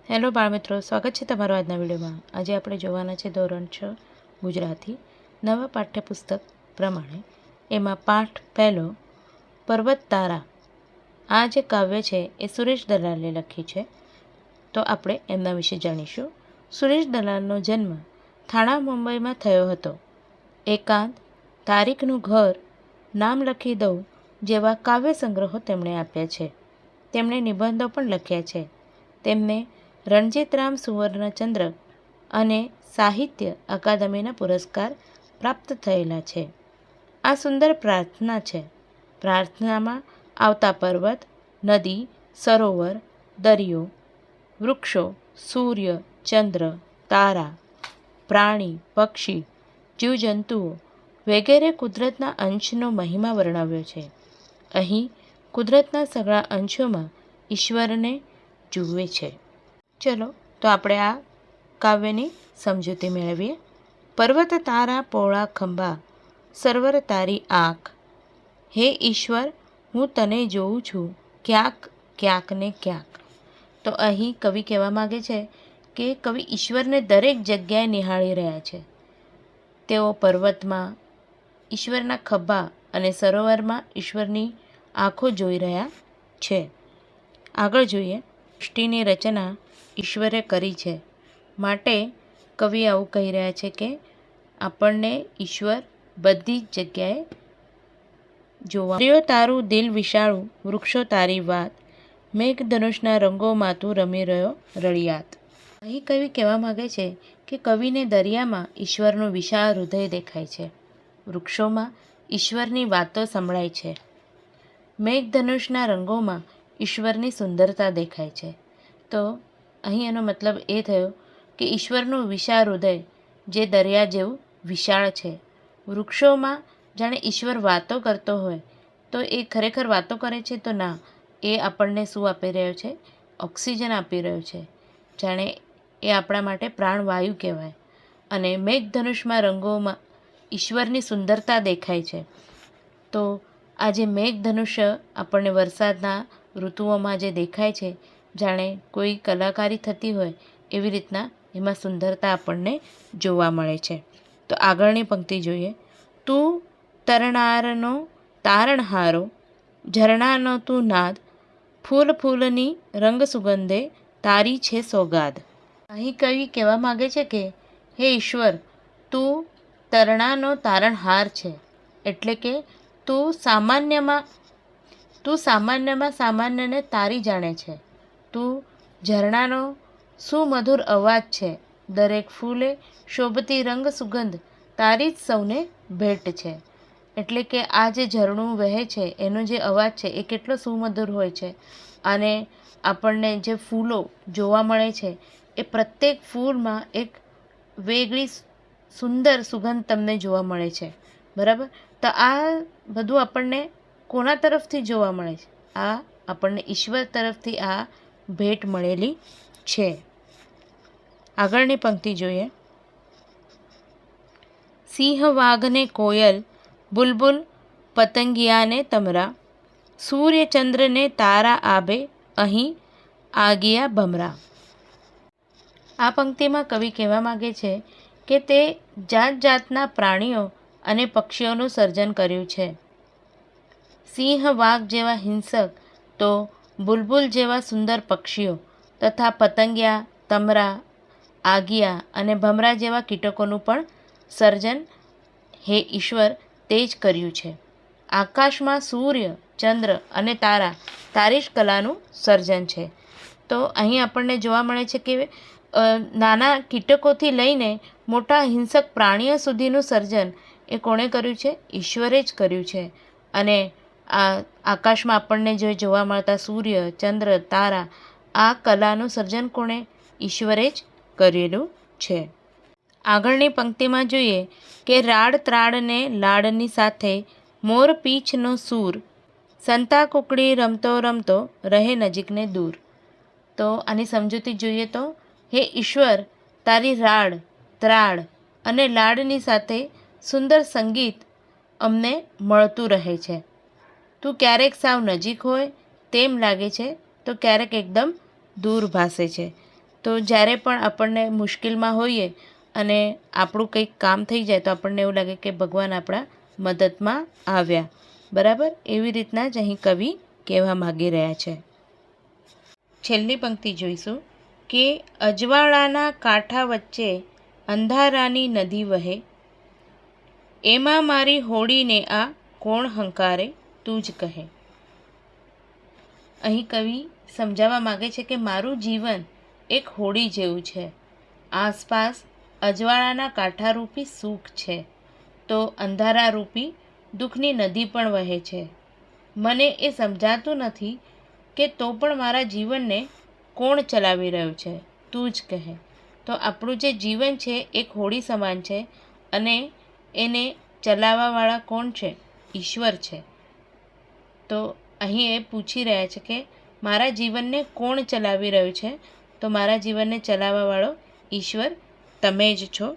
Hello બાળમિત્રો, સ્વાગત છે તમારું આજના વિડીયોમાં। આજે આપણે જોવાના છે ધોરણ 6 ગુજરાતી નવા પાઠ્યપુસ્તક પ્રમાણે એમાં પાઠ પહેલો પર્વત તારા। આ જે કાવ્ય છે એ સુરેશ દલાલે લખી છે, તો આપણે એમના વિશે જાણીશું। સુરેશ દલાલનો જન્મ થાણા મુંબઈમાં થયો હતો। એકાંત, તારીખનું ઘર, નામ લખી દઉં જેવા કાવ્ય સંગ્રહો તેમણે આપ્યા છે। તેમણે નિબંધો પણ લખ્યા છે। તેમને રણજીતરામ સુવર્ણચંદ્રક અને સાહિત્ય અકાદમીના પુરસ્કાર પ્રાપ્ત થયેલા છે। આ સુંદર પ્રાર્થના છે। પ્રાર્થનામાં આવતા પર્વત, નદી, સરોવર, દરિયો, વૃક્ષો, સૂર્ય, ચંદ્ર, તારા, પ્રાણી, પક્ષી, જીવજંતુઓ વગેરે કુદરતના અંશનો મહિમા વર્ણવ્યો છે। અહીં કુદરતના સઘળા અંશોમાં ઈશ્વરને જુએ છે। ચલો તો આપણે આ કાવ્યની સમજૂતી મેળવીએ। પર્વત તારા પોળા ખંભા, સર્વર તારી આંખ, હે ઈશ્વર હું તને જોઉં છું ક્યાંક ક્યાંક ને ક્યાંક। તો અહીં કવિ કહેવા માગે છે કે કવિ ઈશ્વરને દરેક જગ્યાએ નિહાળી રહ્યા છે। તેઓ પર્વતમાં ઈશ્વરના ખભા અને સરોવરમાં ઈશ્વરની આંખો જોઈ રહ્યા છે। આગળ જોઈએ, સૃષ્ટિની રચના ઈશ્વરે કરી છે, માટે કવિ આવું કહી રહ્યા છે કે આપણને ઈશ્વર બધી જ જગ્યાએ જોવા। દરિયો તારું દિલ વિશાળું, વૃક્ષો તારી વાત, મેઘધનુષના રંગોમાં તું રમી રહ્યો રળિયાત। અહીં કવિ કહેવા માગે છે કે કવિને દરિયામાં ઈશ્વરનું વિશાળ હૃદય દેખાય છે, વૃક્ષોમાં ઈશ્વરની વાતો સંભળાય છે, મેઘધનુષના રંગોમાં ઈશ્વરની સુંદરતા દેખાય છે। તો અહીં એનો મતલબ એ થયો કે ઈશ્વરનું વિશાળ હૃદય જે દરિયા જેવું વિશાળ છે। વૃક્ષોમાં જાણે ઈશ્વર વાતો કરતો હોય, તો એ ખરેખર વાતો કરે છે તો ના, એ આપણને શું આપી રહ્યો છે? ઓક્સિજન આપી રહ્યો છે, જાણે એ આપણા માટે પ્રાણવાયુ કહેવાય। અને મેઘધનુષમાં રંગોમાં ઈશ્વરની સુંદરતા દેખાય છે। તો આ જે મેઘધનુષ્ય આપણને વરસાદના ઋતુઓમાં જે દેખાય છે, જાણે કોઈ કલાકારી થતી હોય એવી રીતના એમાં સુંદરતા આપણને જોવા મળે છે। તો આગળની પંક્તિ જોઈએ, તું તરણારનો તારણહારો, ઝરણાનો તું નાદ, ફૂલ ફૂલની રંગ સુગંધે તારી છે સોગાદ। અહીં કવિ કહેવા માગે છે કે હે ઈશ્વર, તું તરણાનો તારણહાર છે, એટલે કે તું સામાન્યમાં સામાન્યને તારી જાણે છે। તું ઝરણાનો સુમધુર અવાજ છે, દરેક ફૂલે શોભતી રંગ સુગંધ તારી જ સૌને ભેટ છે। એટલે કે આ જે ઝરણું વહે છે એનો જે અવાજ છે એ કેટલો સુમધુર હોય છે, અને આપણને જે ફૂલો જોવા મળે છે એ પ્રત્યેક ફૂલમાં એક વેગળી સુંદર સુગંધ તમને જોવા મળે છે, બરાબર। તો આ બધું આપણને કોના તરફથી જોવા મળે છે? આ આપણને ઈશ્વર તરફથી આ ભેટ મળેલી છે। આગળની પંક્તિ જોઈએ, સિંહ વાઘને કોયલ, બુલબુલ પતંગિયાને તમરા, સૂર્ય ચંદ્રને તારા આભે અહીં આગિયા ભમરા। આ પંક્તિમાં કવિ કહેવા માગે છે કે તે જાત જાતના પ્રાણીઓ અને પક્ષીઓનું સર્જન કર્યું છે। સિંહ વાઘ જેવા હિંસક, તો બુલબુલ જેવા સુંદર પક્ષીઓ, તથા પતંગિયા, તમરા, આગિયા અને ભમરા જેવા કીટકોનું પણ સર્જન હે ઈશ્વર તે જ કર્યું છે। આકાશમાં સૂર્ય, ચંદ્ર અને તારા તારી જ કલાનું સર્જન છે। તો અહીં આપણને જોવા મળે છે કે નાના કીટકોથી લઈને મોટા હિંસક પ્રાણીઓ સુધીનું સર્જન એ કોણે કર્યું છે? ઈશ્વરે જ કર્યું છે। અને આ આકાશમાં આપણને જે જોવા મળતા સૂર્ય, ચંદ્ર, તારા, આ કલાનું સર્જન કોણે? ઈશ્વરે જ કરેલું છે। આગળની પંક્તિમાં જોઈએ કે રાડ ત્રાડને લાડની સાથે, મોર પીંછનો સૂર, સંતા કુકડી રમતો રમતો રહે નજીકને દૂર। તો આની સમજૂતી જોઈએ તો, હે ઈશ્વર, તારી રાડ, ત્રાડ અને લાડની સાથે સુંદર સંગીત અમને મળતું રહે છે। તું ક્યારેક સાવ નજીક હોય તેમ લાગે છે, તો ક્યારેક એકદમ દૂર ભાસે છે। તો જ્યારે પણ આપણને મુશ્કેલમાં હોઈએ અને આપણું કંઈક કામ થઈ જાય તો આપણને એવું લાગે કે ભગવાન આપણા મદદમાં આવ્યા. બરાબર, એવી રીતના જ અહીં કવિ કહેવા માગી રહ્યા છે. છેલ્લી પંક્તિ જોઈશું કે અજવાળાના કાંઠા વચ્ચે અંધારાની નદી વહે, એમાં મારી હોડીને આ કોણ હંકારે તું જ કહે. અહીં કવિ સમજાવવા માગે છે કે મારું જીવન એક હોડી જેવું છે. આસપાસ અજવાળાના કાંઠારૂપી સુખ છે તો અંધારારૂપી દુઃખની નદી પણ વહે છે. મને એ સમજાતું નથી કે તો પણ મારા જીવનને કોણ ચલાવી રહ્યું છે, તું જ કહે. તો આપણું જે જીવન છે એક હોડી સમાન છે અને એને ચલાવવાવાળા કોણ છે? ઈશ્વર છે. તો અહીં એ પૂછી રહ્યા છે કે મારા જીવનને કોણ ચલાવી રહ્યું છે? તો મારા જીવનને ચલાવવાવાળો ઈશ્વર તમે જ છો.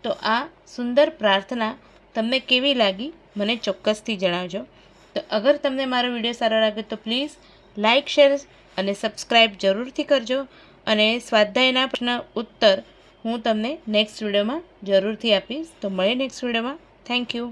તો આ સુંદર પ્રાર્થના તમને કેવી લાગી મને ચોક્કસથી જણાવજો. તો અગર તમને મારો વિડીયો સારો લાગે તો પ્લીઝ લાઇક, શેર અને સબસ્ક્રાઈબ જરૂરથી કરજો. અને સ્વાધ્યાયના પ્રશ્ન ઉત્તર હું તમને નેક્સ્ટ વિડીયોમાં જરૂરથી આપીશ. તો મળીએ નેક્સ્ટ વિડીયોમાં. Thank you.